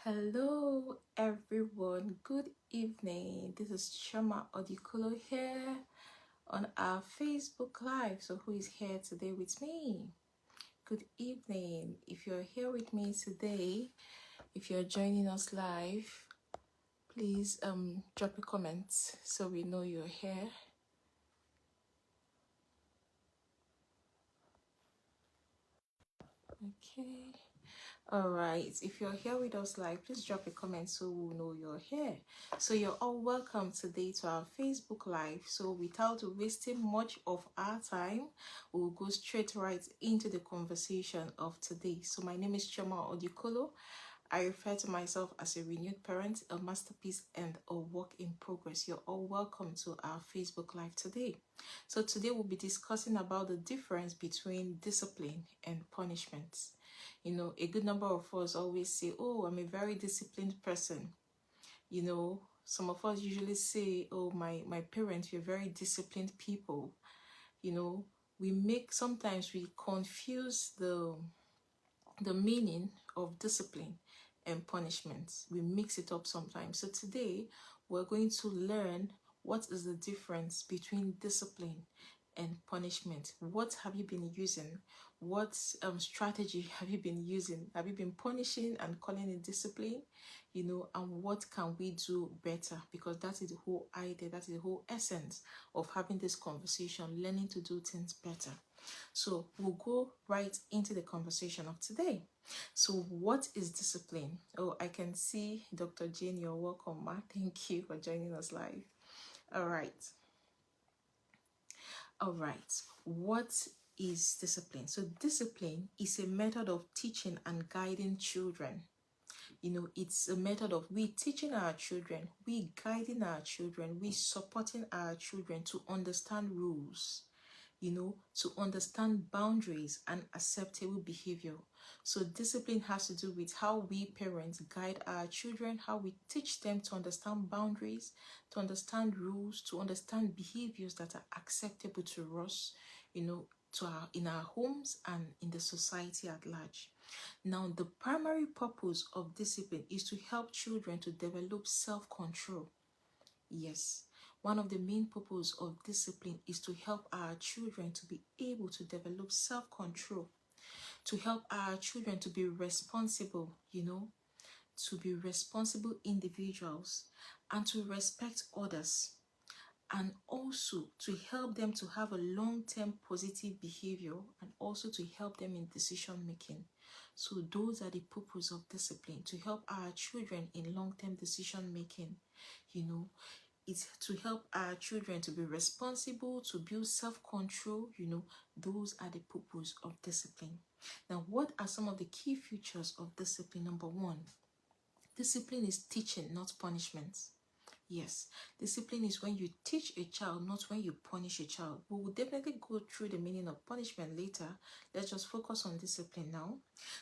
Hello everyone, good evening. This is Shama Odikolo here on our Facebook Live. So who is here today with me? Good evening. If you're here with me today, if you're joining us live, please drop a comment so we know you're here. Okay. All right, if you're here with us live, please drop a comment so we'll know you're here. So you're all welcome today to our Facebook Live. So without wasting much of our time, we'll go straight right into the conversation of today. So my name is Choma Odikolo. I refer to myself as a renewed parent, a masterpiece, and a work in progress. You're all welcome to our Facebook Live today. So today we'll be discussing about the difference between discipline and punishment. You know, a good number of us always say, oh, I'm a very disciplined person. You know, some of us usually say, oh, my parents were very disciplined people. You know, sometimes we confuse the meaning of discipline and punishment. We mix it up sometimes. So today we're going to learn what is the difference between discipline and punishment. What have you been using? What strategy have you been using? Have you been punishing and calling it discipline? You know, and what can we do better? Because that is the whole idea, that is the whole essence of having this conversation, learning to do things better. So we'll go right into the conversation of today. So what is discipline? Oh, I can see Dr. Jane, you're welcome, Ma. Thank you for joining us live. All right. What is discipline? So discipline is a method of teaching and guiding children. You know, it's a method of we teaching our children, we guiding our children, we supporting our children to understand rules, you know, to understand boundaries and acceptable behavior. So discipline has to do with how we parents guide our children, how we teach them to understand boundaries, to understand rules, to understand behaviors that are acceptable to us, you know, in our homes and in the society at large. Now, the primary purpose of discipline is to help children to develop self-control. Yes, one of the main purposes of discipline is to help our children to be able to develop self-control, to help our children to be responsible, you know, to be responsible individuals and to respect others, and also to help them to have a long-term positive behavior and also to help them in decision making. So those are the purpose of discipline, to help our children in long-term decision making, you know. It's to help our children to be responsible, to build self-control, you know. Those are the purpose of discipline. Now, what are some of the key features of discipline? Number one, discipline is teaching, not punishment. Yes, discipline is when you teach a child, not when you punish a child. We will definitely go through the meaning of punishment later. Let's just focus on discipline now.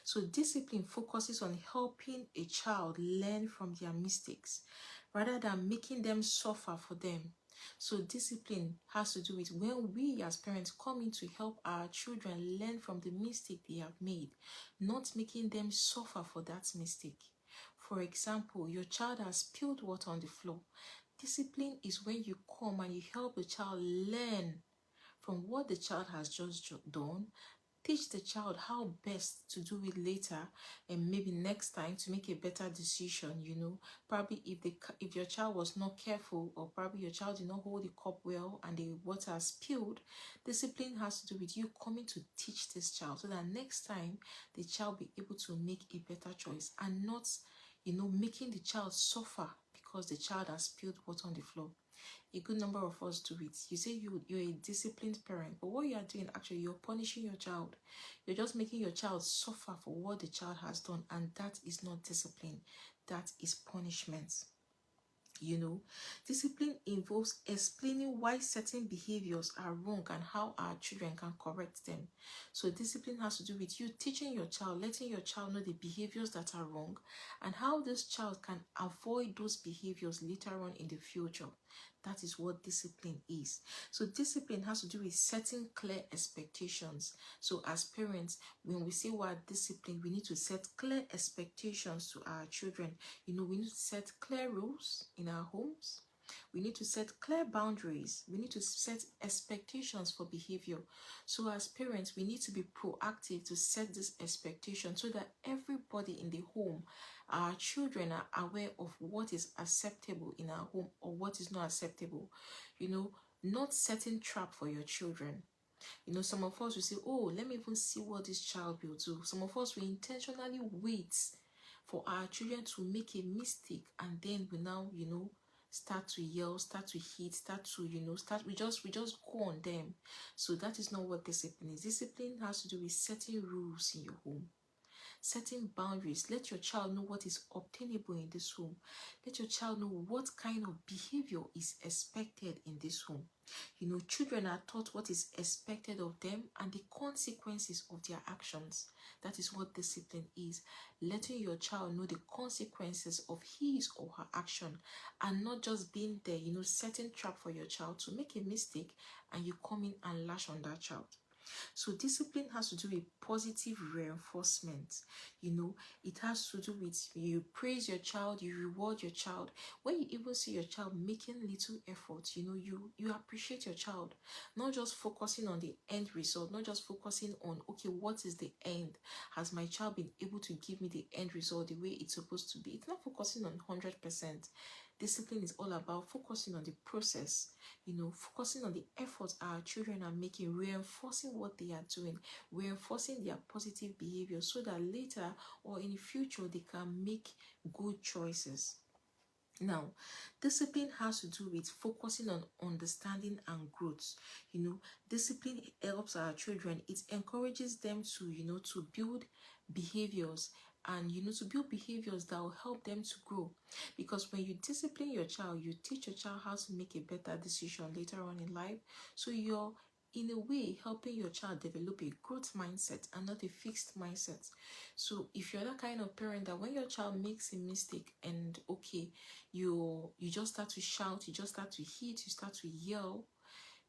So discipline focuses on helping a child learn from their mistakes rather than making them suffer for them. So discipline has to do with when we as parents come in to help our children learn from the mistake they have made, not making them suffer for that mistake. For example, your child has spilled water on the floor. Discipline is when you come and you help the child learn from what the child has just done, teach the child how best to do it later, and maybe next time to make a better decision. You know, probably if your child was not careful, or probably your child did not hold the cup well and the water spilled, discipline has to do with you coming to teach this child so that next time the child be able to make a better choice and not, you know, making the child suffer because the child has spilled water on the floor. A good number of us do it. You say you're a disciplined parent, but what you are doing, actually, you're punishing your child. You're just making your child suffer for what the child has done, and that is not discipline. That is punishment. You know, discipline involves explaining why certain behaviors are wrong and how our children can correct them. So discipline has to do with you teaching your child, letting your child know the behaviors that are wrong and how this child can avoid those behaviors later on in the future. That is what discipline is. So discipline has to do with setting clear expectations. So as parents, when we say we're disciplined, we need to set clear expectations to our children. We need to set clear rules in our homes. We need to set clear boundaries. We need to set expectations for behavior. So as parents, we need to be proactive to set this expectation so that everybody in the home, our children, are aware of what is acceptable in our home or what is not acceptable. Not setting trap for your children. Some of us will say, oh, let me even see what this child will do. Some of us will intentionally wait for our children to make a mistake, and then we now, start to yell, start to hit, we just go on them. So that is not what discipline is. Discipline has to do with setting rules in your home, setting boundaries. Let your child know what is obtainable in this home. Let your child know what kind of behavior is expected in this home. Children are taught what is expected of them and the consequences of their actions. That is what discipline is. Letting your child know the consequences of his or her action, and not just being there, setting trap for your child to make a mistake and you come in and lash on that child. So discipline has to do with positive reinforcement. It has to do with you praise your child, you reward your child. When you even see your child making little efforts, you appreciate your child. Not just focusing on the end result, not just focusing on, okay, what is the end? Has my child been able to give me the end result the way it's supposed to be? It's not focusing on 100%. Discipline is all about focusing on the process, focusing on the efforts our children are making, reinforcing what they are doing, reinforcing their positive behavior so that later or in the future they can make good choices. Now, discipline has to do with focusing on understanding and growth. Discipline helps our children. It encourages them to build behaviors, and to build behaviors that will help them to grow. Because when you discipline your child, you teach your child how to make a better decision later on in life. So you're in a way helping your child develop a growth mindset and not a fixed mindset. So if you're that kind of parent that when your child makes a mistake and you just start to shout, you just start to hit, you start to yell,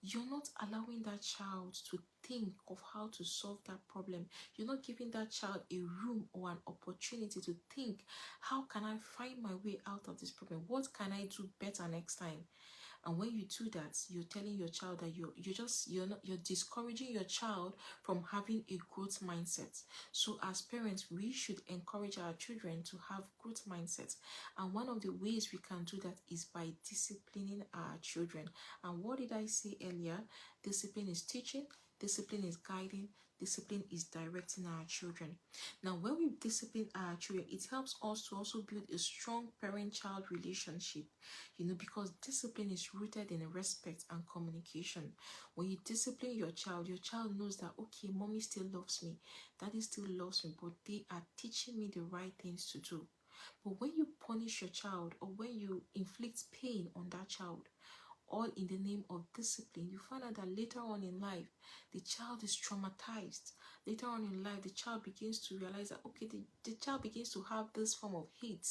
you're not allowing that child to think of how to solve that problem. You're not giving that child a room or an opportunity to think, how can I find my way out of this problem? What can I do better next time? And when you do that, you're telling your child that you're discouraging your child from having a growth mindset. So as parents, we should encourage our children to have growth mindsets. And one of the ways we can do that is by disciplining our children. And what did I say earlier? Discipline is teaching, discipline is guiding, discipline is directing our children. Now, when we discipline our children, it helps us to also build a strong parent-child relationship, because discipline is rooted in respect and communication. When you discipline your child knows that, okay, mommy still loves me, daddy still loves me, but they are teaching me the right things to do. But when you punish your child, or when you inflict pain on that child, all in the name of discipline, you find out that later on in life, the child is traumatized. Later on in life, the child begins to realize that, okay, the child begins to have this form of hate,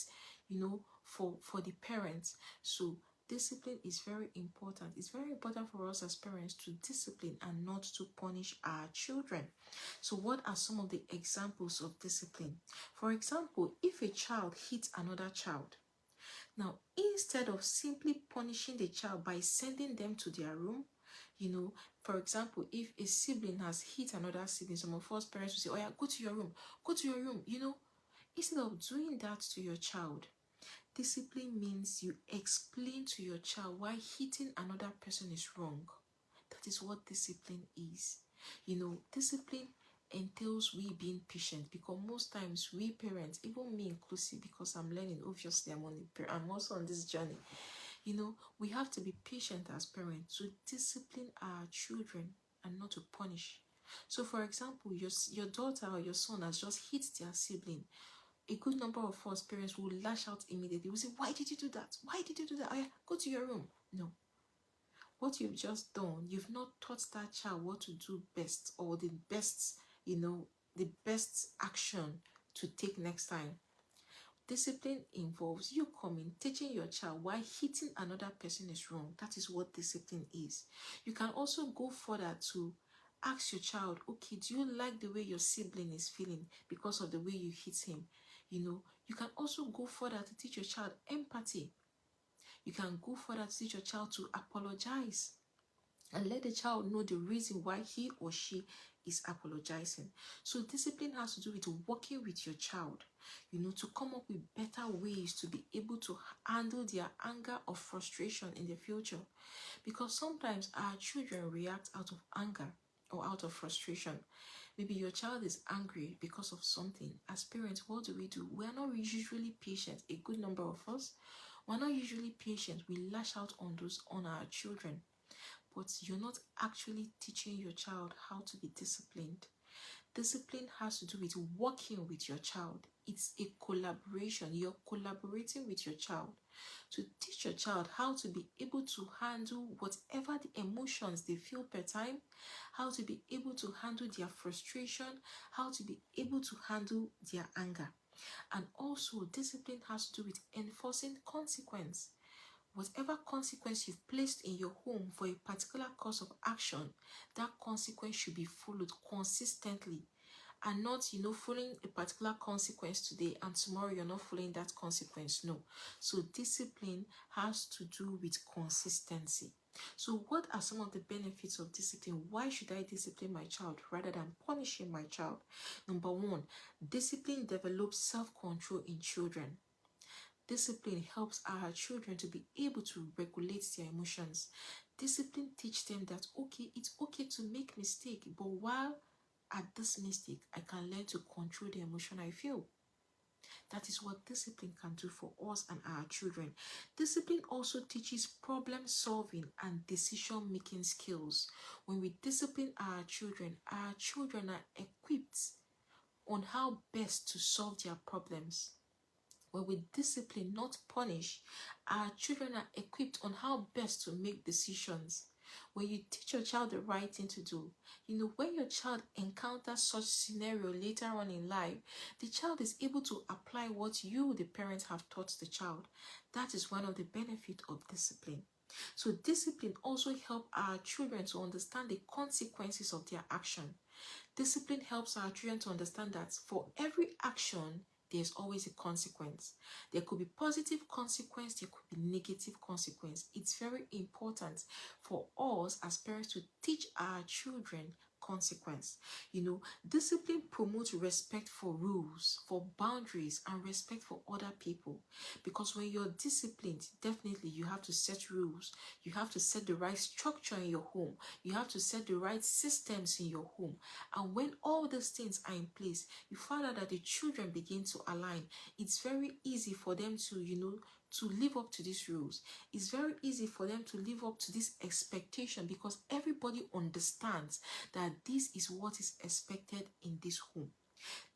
for the parents. So discipline is very important. It's very important for us as parents to discipline and not to punish our children. So what are some of the examples of discipline? For example, if a child hits another child, now, instead of simply punishing the child by sending them to their room, for example, if a sibling has hit another sibling, some of us parents will say, oh yeah, go to your room, instead of doing that to your child, discipline means you explain to your child why hitting another person is wrong. That is what discipline is. Discipline entails we being patient, because most times we parents, even me inclusive, because I'm learning, obviously I'm also on this journey, we have to be patient as parents to discipline our children and not to punish. So for example, your daughter or your son has just hit their sibling. A good number of us parents will lash out immediately. We'll say, why did you do that? Oh yeah, go to your room. No. What you've just done, you've not taught that child what to do best, or the best, the best action to take next time. Discipline involves you coming, teaching your child why hitting another person is wrong. That is what discipline is. You can also go further to ask your child, okay, do you like the way your sibling is feeling because of the way you hit him? You can also go further to teach your child empathy. You can go further to teach your child to apologize and let the child know the reason why he or she is apologizing. So discipline has to do with working with your child, to come up with better ways to be able to handle their anger or frustration in the future. Because sometimes our children react out of anger or out of frustration. Maybe your child is angry because of something. As parents, what do? We are not usually patient. A good number of us, we're not usually patient. We lash out on our children. But you're not actually teaching your child how to be disciplined. Discipline has to do with working with your child. It's a collaboration. You're collaborating with your child to teach your child how to be able to handle whatever the emotions they feel per time, how to be able to handle their frustration, how to be able to handle their anger. And also, discipline has to do with enforcing consequence. Whatever consequence you've placed in your home for a particular course of action, that consequence should be followed consistently, and not, following a particular consequence today and tomorrow you're not following that consequence. No. So discipline has to do with consistency. So what are some of the benefits of discipline? Why should I discipline my child rather than punishing my child? Number one, discipline develops self-control in children. Discipline helps our children to be able to regulate their emotions. Discipline teaches them that, okay, it's okay to make mistake, but while at this mistake, I can learn to control the emotion I feel. That is what discipline can do for us and our children. Discipline also teaches problem solving and decision making skills. When we discipline our children are equipped on how best to solve their problems. When we discipline, not punish, our children are equipped on how best to make decisions. When you teach your child the right thing to do, when your child encounters such scenario later on in life, the child is able to apply what you, the parents, have taught the child. That is one of the benefits of discipline. So discipline also helps our children to understand the consequences of their action. Discipline helps our children to understand that for every action, there's always a consequence. There could be positive consequence, there could be negative consequence. It's very important for us as parents to teach our children consequence. Discipline promotes respect for rules, for boundaries, and respect for other people. Because when you're disciplined, definitely you have to set rules. You have to set the right structure in your home. You have to set the right systems in your home. And when all these things are in place, you find out that the children begin to align. It's very easy for them to live up to these rules. It's very easy for them to live up to this expectation because everybody understands that this is what is expected in this home.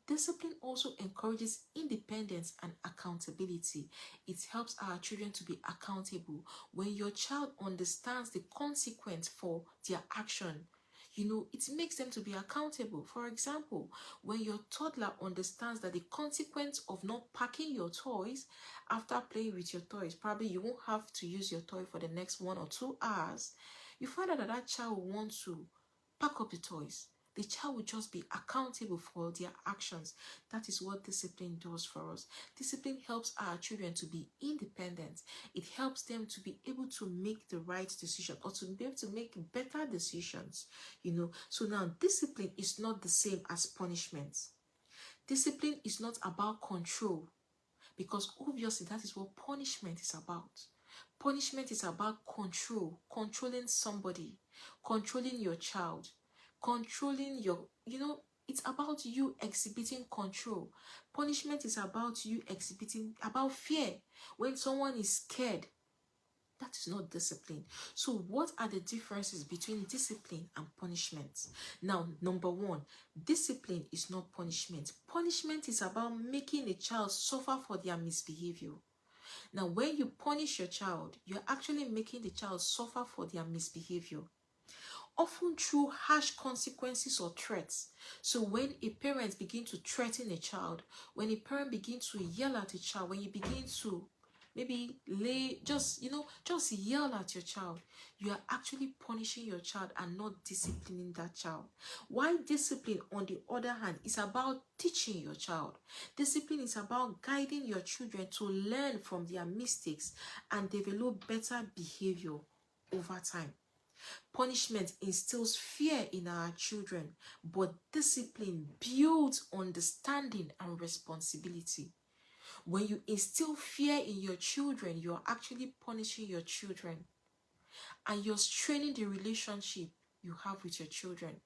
Discipline also encourages independence and accountability. It helps our children to be accountable. When your child understands the consequence for their action, it makes them to be accountable. For example, when your toddler understands that the consequence of not packing your toys after playing with your toys, probably you won't have to use your toy for the next 1 or 2 hours, you find out that child will want to pack up the toys. The child will just be accountable for their actions. That is what discipline does for us. Discipline helps our children to be independent. It helps them to be able to make the right decision or to be able to make better decisions. So now discipline is not the same as punishment. Discipline is not about control, because obviously that is what punishment is about. Punishment is about control, controlling somebody, controlling your child, controlling it's about you exhibiting control. Punishment is about you about fear. When someone is scared, that is not discipline. So what are the differences between discipline and punishment? Now, number one, discipline is not punishment. Punishment is about making a child suffer for their misbehavior. Now, when you punish your child, you're actually making the child suffer for their misbehavior. often through harsh consequences or threats. So when a parent begins to threaten a child, when a parent begins to yell at a child, when you begin to maybe just yell at your child, you are actually punishing your child and not disciplining that child. Why discipline, on the other hand, is about teaching your child. Discipline is about guiding your children to learn from their mistakes and develop better behavior over time. Punishment instills fear in our children, but discipline builds understanding and responsibility. When you instill fear in your children, you are actually punishing your children, and you're straining the relationship you have with your children.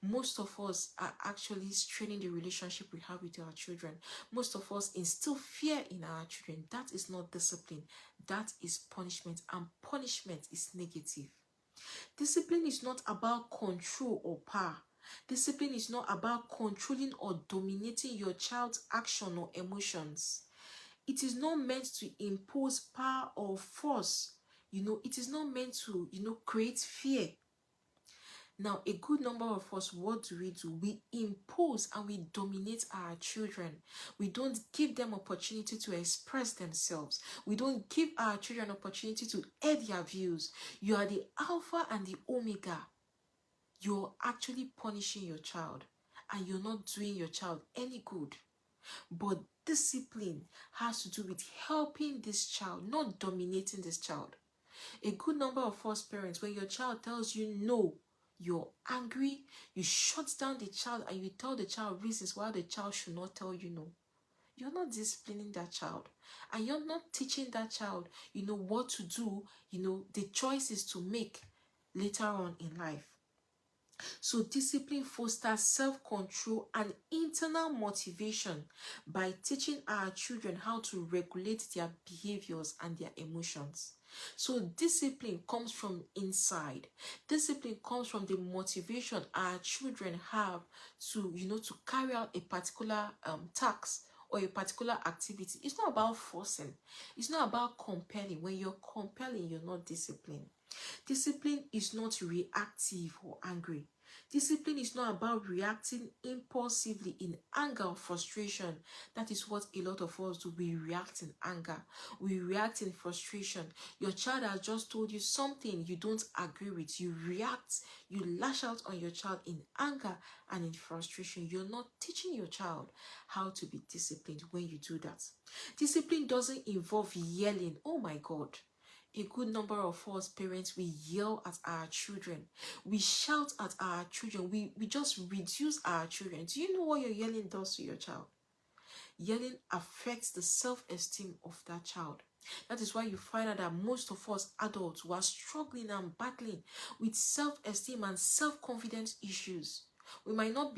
Most of us are actually straining the relationship we have with our children. Most of us instill fear in our children. That is not discipline. That is punishment, and punishment is negative. Discipline is not about control or power. Discipline is not about controlling or dominating your child's action or emotions. It is not meant to impose power or force. It is not meant to, create fear. Now, a good number of us, what do? We impose and we dominate our children. We don't give them opportunity to express themselves. We don't give our children opportunity to air their views. You are the Alpha and the Omega. You're actually punishing your child, and you're not doing your child any good. But discipline has to do with helping this child, not dominating this child. A good number of us parents, when your child tells you no, you're angry, you shut down the child and you tell the child reasons why the child should not tell you no. You're not disciplining that child, and you're not teaching that child, what to do, the choices to make later on in life. So discipline fosters self-control and internal motivation by teaching our children how to regulate their behaviors and their emotions. So discipline comes from inside. Discipline comes from the motivation our children have to, to carry out a particular task or a particular activity. It's not about forcing. It's not about compelling. When you're compelling, you're not disciplined. Discipline is not reactive or angry. Discipline is not about reacting impulsively in anger or frustration. That is what a lot of us do. We react in anger. We react in frustration. Your child has just told you something you don't agree with. You react, you lash out on your child in anger and in frustration. You're not teaching your child how to be disciplined when you do that. Discipline doesn't involve yelling. Oh my God. A good number of us parents, we yell at our children. We shout at our children. We just reduce our children. Do you know what your yelling does to your child? Yelling affects the self-esteem of that child. That is why you find out that most of us adults who are struggling and battling with self-esteem and self-confidence issues. We might not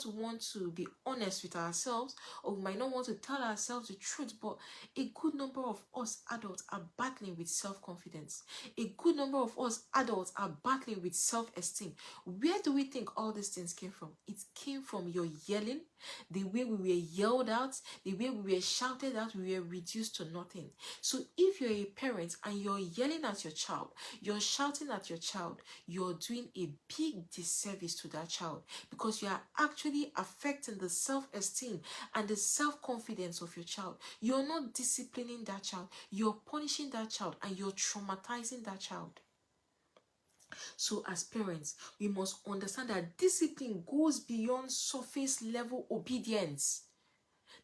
want to be honest with ourselves, or we might not want to tell ourselves the truth, but a good number of us adults are battling with self-confidence. A good number of us adults are battling with self-esteem. Where do we think all these things came from? It came from your yelling, the way we were yelled at, the way we were shouted at, we were reduced to nothing. So if you're a parent and you're yelling at your child, you're shouting at your child, you're doing a big disservice to that child, because you are actually affecting the self-esteem and the self-confidence of your child. You're not disciplining that child, you're punishing that child, and you're traumatizing that child. So as parents, we must understand that discipline goes beyond surface level obedience.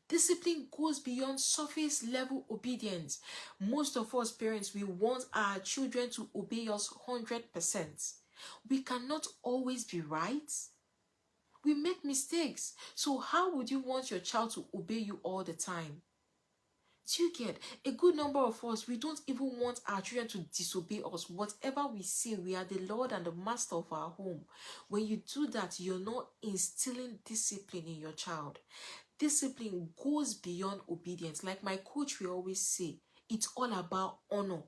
Discipline goes beyond surface level obedience. Most of us parents, we want our children to obey us 100%. We cannot always be right. We make mistakes. So how would you want your child to obey you all the time? Do you get? A good number of us, we don't even want our children to disobey us. Whatever we say, we are the Lord and the master of our home. When you do that, you're not instilling discipline in your child. Discipline goes beyond obedience. Like my coach will always say, it's all about honor.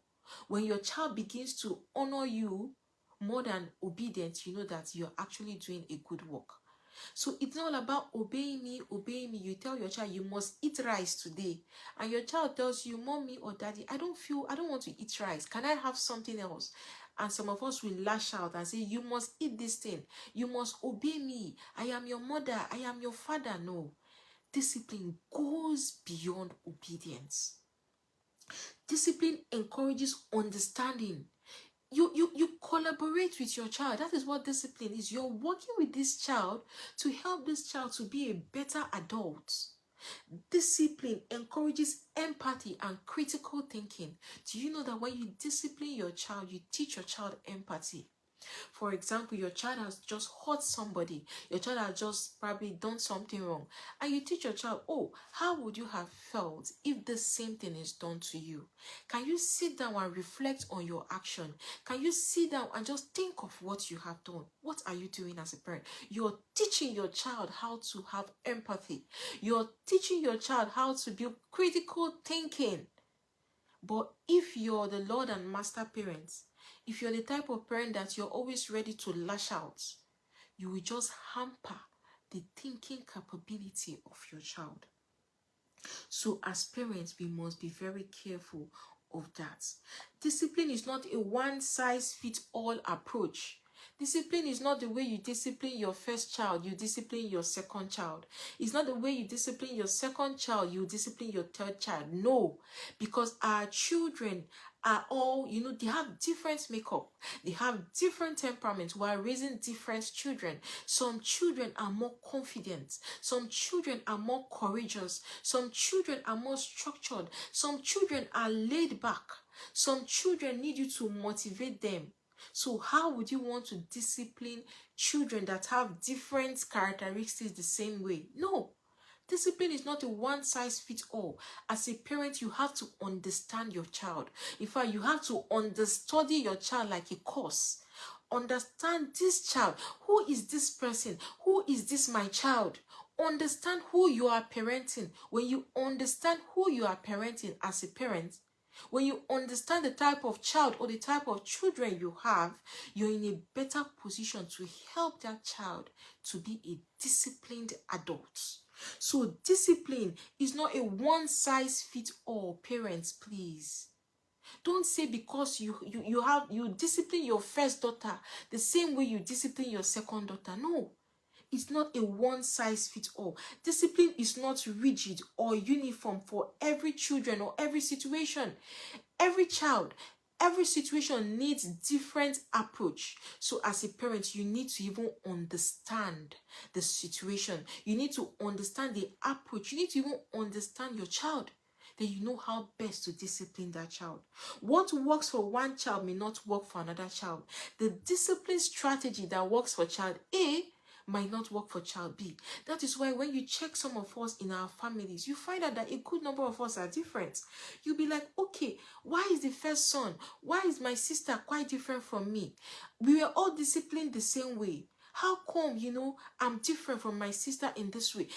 When your child begins to honor you more than obedience, you know that you're actually doing a good work. So it's not all about obeying me. You tell your child you must eat rice today, and your child tells you, mommy or daddy, I don't want to eat rice. Can I have something else? And some of us will lash out and say, you must eat this thing. You must obey me. I am your mother. I am your father. No. Discipline goes beyond obedience. Discipline encourages understanding. You collaborate with your child. That is what discipline is. You're working with this child to help this child to be a better adult. Discipline encourages empathy and critical thinking. Do you know that when you discipline your child, you teach your child empathy? For example, your child has just hurt somebody. Your child has just probably done something wrong. And you teach your child, oh, how would you have felt if the same thing is done to you? Can you sit down and reflect on your action? Can you sit down and just think of what you have done? What are you doing as a parent? You're teaching your child how to have empathy. You're teaching your child how to build critical thinking. But if you're the Lord and Master parent, if you're the type of parent that you're always ready to lash out, you will just hamper the thinking capability of your child. So as parents, we must be very careful of that. Discipline is not a one-size-fits-all approach. Discipline is not the way you discipline your first child, you discipline your second child. It's not the way you discipline your second child, you discipline your third child. No, because our children are all, they have different makeup. They have different temperaments while raising different children. Some children are more confident. Some children are more courageous. Some children are more structured. Some children are laid back. Some children need you to motivate them. So how would you want to discipline children that have different characteristics the same way? No. Discipline is not a one-size-fits-all. As a parent, you have to understand your child. In fact, you have to understudy your child like a course. Understand this child. Who is this person? Who is this my child? Understand who you are parenting. When you understand who you are parenting as a parent, when you understand the type of child or the type of children you have, you're in a better position to help that child to be a disciplined adult. So discipline is not a one-size-fits-all, parents, please. Don't say because you discipline your first daughter the same way you discipline your second daughter. No. It's not a one-size-fits-all. Discipline is not rigid or uniform for every children or every situation. Every child, every situation needs different approach. So as a parent, you need to even understand the situation. You need to understand the approach. You need to even understand your child. Then you know how best to discipline that child. What works for one child may not work for another child. The discipline strategy that works for child A might not work for child B. That is why when you check some of us in our families, you find out that a good number of us are different. You'll be like, okay, why is the first son? Why is my sister quite different from me? We were all disciplined the same way. How come, I'm different from my sister in this way?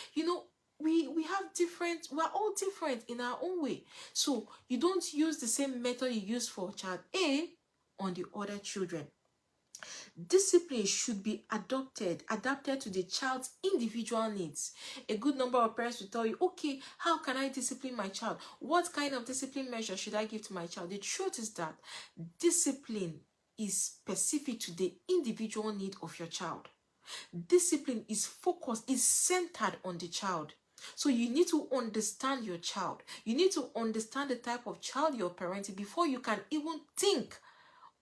We have different, we're all different in our own way. So you don't use the same method you use for child A on the other children. Discipline should be adapted to the child's individual needs. A good number of parents will tell you, okay, how can I discipline my child? What kind of discipline measure should I give to my child? The truth is that discipline is specific to the individual need of your child. Discipline is focused, is centered on the child. So you need to understand your child. You need to understand the type of child you're parenting before you can even think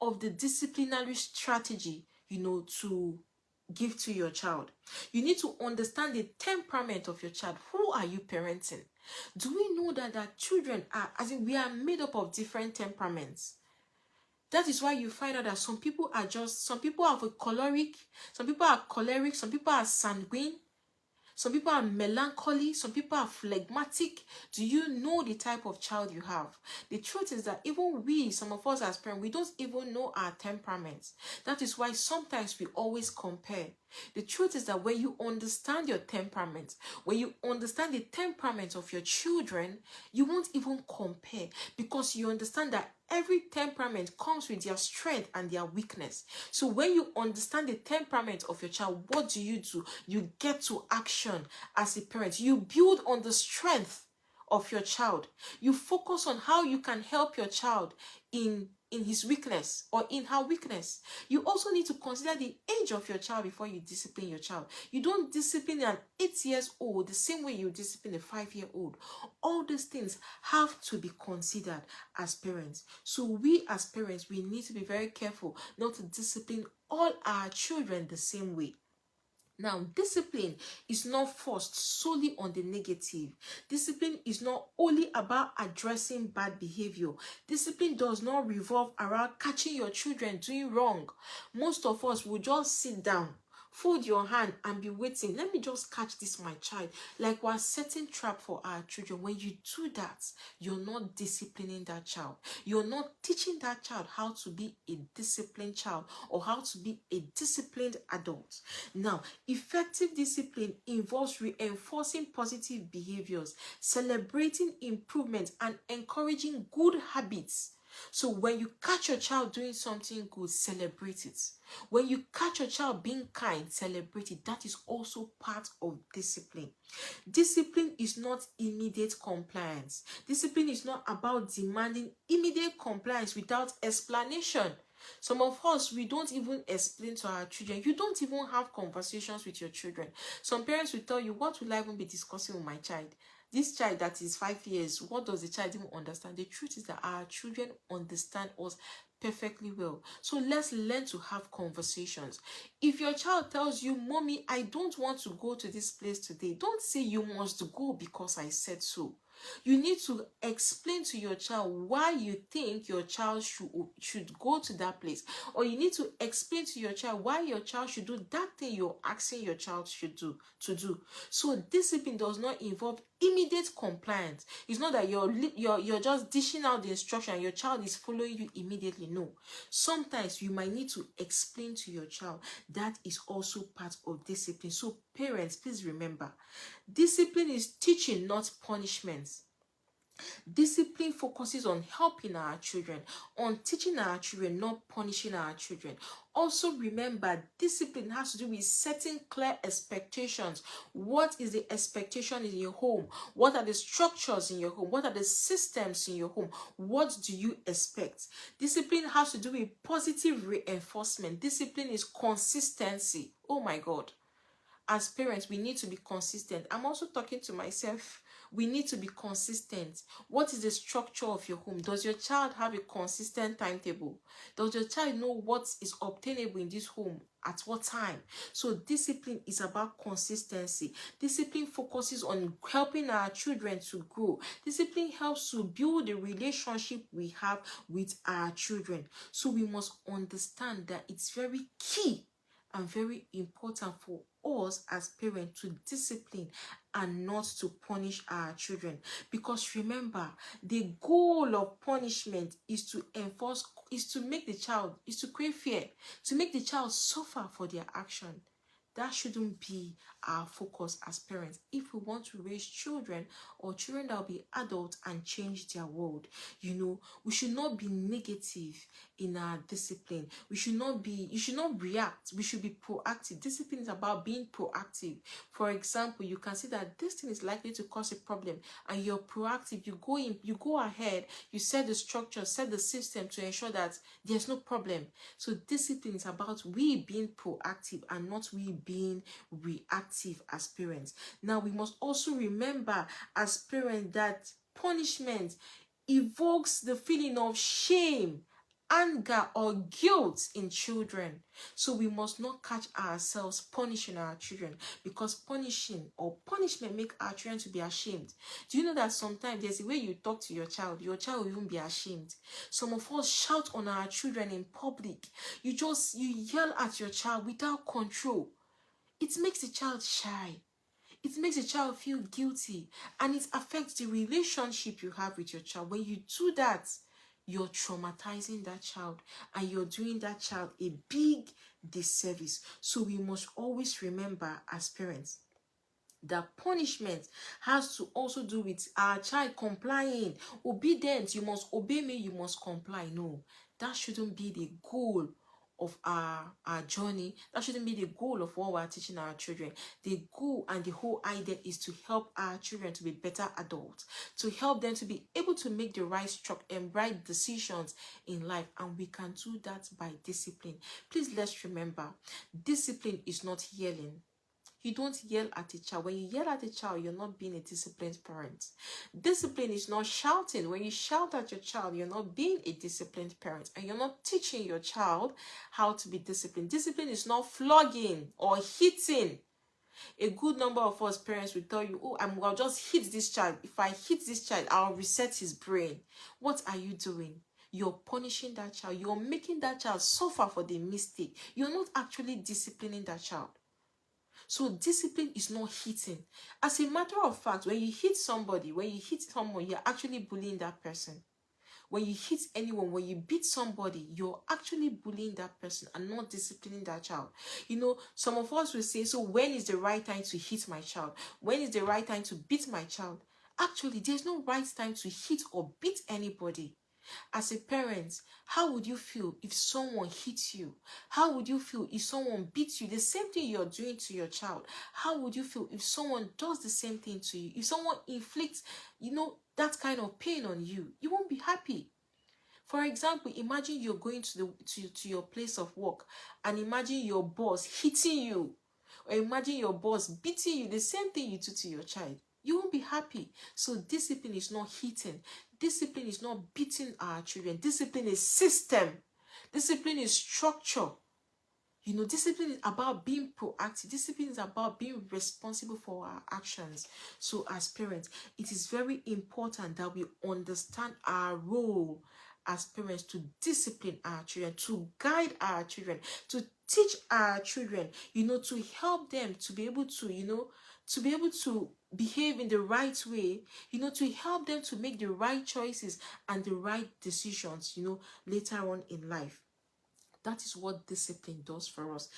of the disciplinary strategy, to give to your child. You need to understand the temperament of your child. Who are you parenting? Do we know that children are, we are made up of different temperaments? That is why you find out that some people are choleric, some people are sanguine, some people are melancholy, some people are phlegmatic. Do you know the type of child you have? The truth is that even some of us as parents, we don't even know our temperaments. That is why sometimes we always compare. The truth is that when you understand your temperament, when you understand the temperament of your children, you won't even compare, because you understand that every temperament comes with their strength and their weakness. So when you understand the temperament of your child, what do? You get to action as a parent. You build on the strength of your child. You focus on how you can help your child in in his weakness or in her weakness. You also need to consider the age of your child before you discipline your child. You don't discipline an 8 years old the same way you discipline a 5-year-old. All these things have to be considered as parents. So we as parents, we need to be very careful not to discipline all our children the same way. Now, discipline is not forced solely on the negative. Discipline is not only about addressing bad behavior. Discipline does not revolve around catching your children doing wrong. Most of us will just sit down, fold your hand and be waiting. Let me just catch this my child. Like we're setting trap for our children. When you do that, you're not disciplining that child. You're not teaching that child how to be a disciplined child or how to be a disciplined adult. Now, effective discipline involves reinforcing positive behaviors, celebrating improvement, and encouraging good habits. So when you catch your child doing something good, celebrate it. When you catch your child being kind, celebrate it. That is also part of discipline. Discipline is not immediate compliance. Discipline is not about demanding immediate compliance without explanation. Some of us, we don't even explain to our children. You don't even have conversations with your children. Some parents will tell you, what will I even be discussing with my child? This child that is 5 years, what does the child even understand? The truth is that our children understand us perfectly well. So let's learn to have conversations. If your child tells you, Mommy, I don't want to go to this place today, don't say you must go because I said so. You need to explain to your child why you think your child should go to that place, or you need to explain to your child why your child should do that thing you're asking your child to do. So discipline does not involve immediate compliance. It's not that you're just dishing out the instruction and your child is following you immediately. No. Sometimes you might need to explain to your child. That is also part of discipline. So parents, please remember, discipline is teaching, not punishment. Discipline focuses on helping our children, on teaching our children, not punishing our children. Also remember, discipline has to do with setting clear expectations. What is the expectation in your home? What are the structures in your home? What are the systems in your home? What do you expect? Discipline has to do with positive reinforcement. Discipline is consistency. Oh my God. As parents, we need to be consistent. I'm also talking to myself. We need to be consistent. What is the structure of your home? Does your child have a consistent timetable? Does your child know what is obtainable in this home at what time? So discipline is about consistency. Discipline focuses on helping our children to grow. Discipline helps to build the relationship we have with our children. So we must understand that it's very key and very important for us as parents to discipline and not to punish our children. Because remember, the goal of punishment is to enforce, is to make the child, is to create fear, to make the child suffer for their action. That shouldn't be our focus as parents if we want to raise children or children that will be adults and change their world. We should not be negative in our discipline. You should not react. We should be proactive. Discipline is about being proactive. For example, you can see that this thing is likely to cause a problem and you're proactive. You go ahead, you set the structure, set the system to ensure that there's no problem. So discipline is about we being proactive and not we being reactive as parents. Now, we must also remember as parents that punishment evokes the feeling of shame, anger, or guilt in children. So we must not catch ourselves punishing our children, because punishment make our children to be ashamed. Do you know that sometimes there's a way you talk to your child will even be ashamed? Some of us shout on our children in public. You yell at your child without control. It makes the child shy. It makes the child feel guilty, and it affects the relationship you have with your child. When you do that, you're traumatizing that child and you're doing that child a big disservice. So we must always remember as parents that punishment has to also do with our child complying. Obedience, you must obey me, you must comply. No, that shouldn't be the goal of our journey. That shouldn't be the goal of what we're teaching our children. The goal and the whole idea is to help our children to be better adults, to help them to be able to make the right decisions in life. And we can do that by discipline. Please, let's remember, discipline is not yelling. You don't yell at a child. When you yell at a child, you're not being a disciplined parent. Discipline is not shouting. When you shout at your child, you're not being a disciplined parent, and you're not teaching your child how to be disciplined. Discipline is not flogging or hitting. A good number of us parents will tell you, oh, I'll just hit this child. If I hit this child, I'll reset his brain. What are you doing? You're punishing that child. You're making that child suffer for the mistake. You're not actually disciplining that child. So discipline is not hitting. As a matter of fact, when you hit somebody, when you hit someone, you're actually bullying that person. When you hit anyone, when you beat somebody, you're actually bullying that person and not disciplining that child. You know, some of us will say, so when is the right time to hit my child? When is the right time to beat my child? Actually, there's no right time to hit or beat anybody. As a parent, how would you feel if someone hits you? How would you feel if someone beats you? The same thing you're doing to your child. How would you feel if someone does the same thing to you? If someone inflicts, that kind of pain on you, you won't be happy. For example, imagine you're going to your place of work, and imagine your boss hitting you, or imagine your boss beating you, the same thing you do to your child. You won't be happy. So discipline is not hitting. Discipline is not beating our children. Discipline is system. Discipline is structure. Discipline is about being proactive. Discipline is about being responsible for our actions. So as parents, it is very important that we understand our role as parents to discipline our children, to guide our children, to teach our children, to help them to be able to behave in the right way, to help them to make the right choices and the right decisions, later on in life. That is what discipline does for us.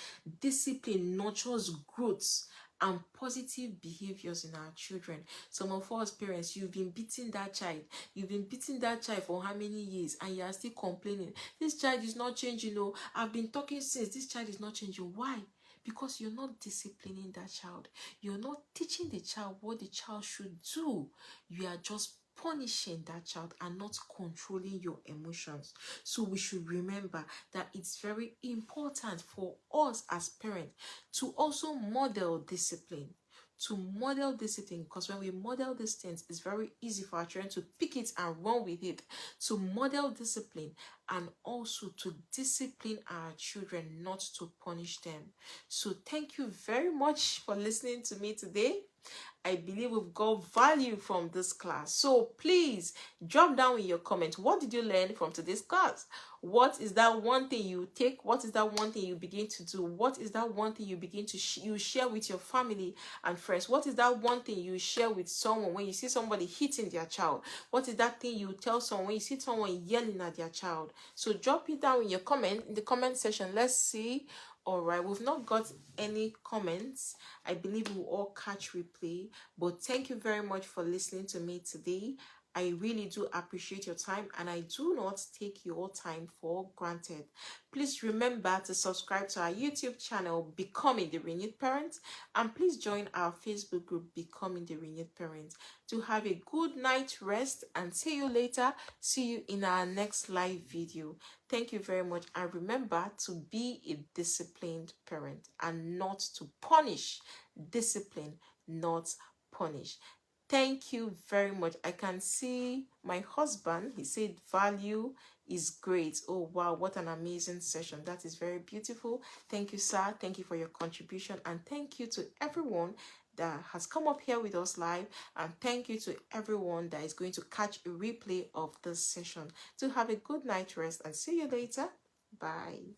Discipline nurtures growth and positive behaviors in our children. Some of us parents, you've been beating that child. You've been beating that child for how many years, and you are still complaining. This child is not changing. I've been talking since. This child is not changing. Why? Because you're not disciplining that child. You're not teaching the child what the child should do. You are just punishing that child and not controlling your emotions. So we should remember that it's very important for us as parents to also model discipline. Because when we model these things, it's very easy for our children to pick it and run with it. To model discipline and also to discipline our children, not to punish them. So thank you very much for listening to me today. I believe we've got value from this class. So please drop down in your comments. What did you learn from today's class? What is that one thing you take? What is that one thing you begin to do? What is that one thing you begin to you share with your family and friends? What is that one thing you share with someone when you see somebody hitting their child? What is that thing you tell someone when you see someone yelling at their child? So drop it down in your in the comment section. Let's see. All right, we've not got any comments. I believe we'll all catch replay. But thank you very much for listening to me today. I really do appreciate your time, and I do not take your time for granted. Please remember to subscribe to our YouTube channel, Becoming the Renewed Parent, and please join our Facebook group, Becoming the Renewed Parent. To have a good night rest, and see you later. See you in our next live video. Thank you very much, and remember to be a disciplined parent and not to punish. Discipline, not punish. Thank you very much. I can see my husband. He said value is great. Oh, wow. What an amazing session. That is very beautiful. Thank you, sir. Thank you for your contribution. And thank you to everyone that has come up here with us live. And thank you to everyone that is going to catch a replay of this session. To have a good night rest, and see you later. Bye.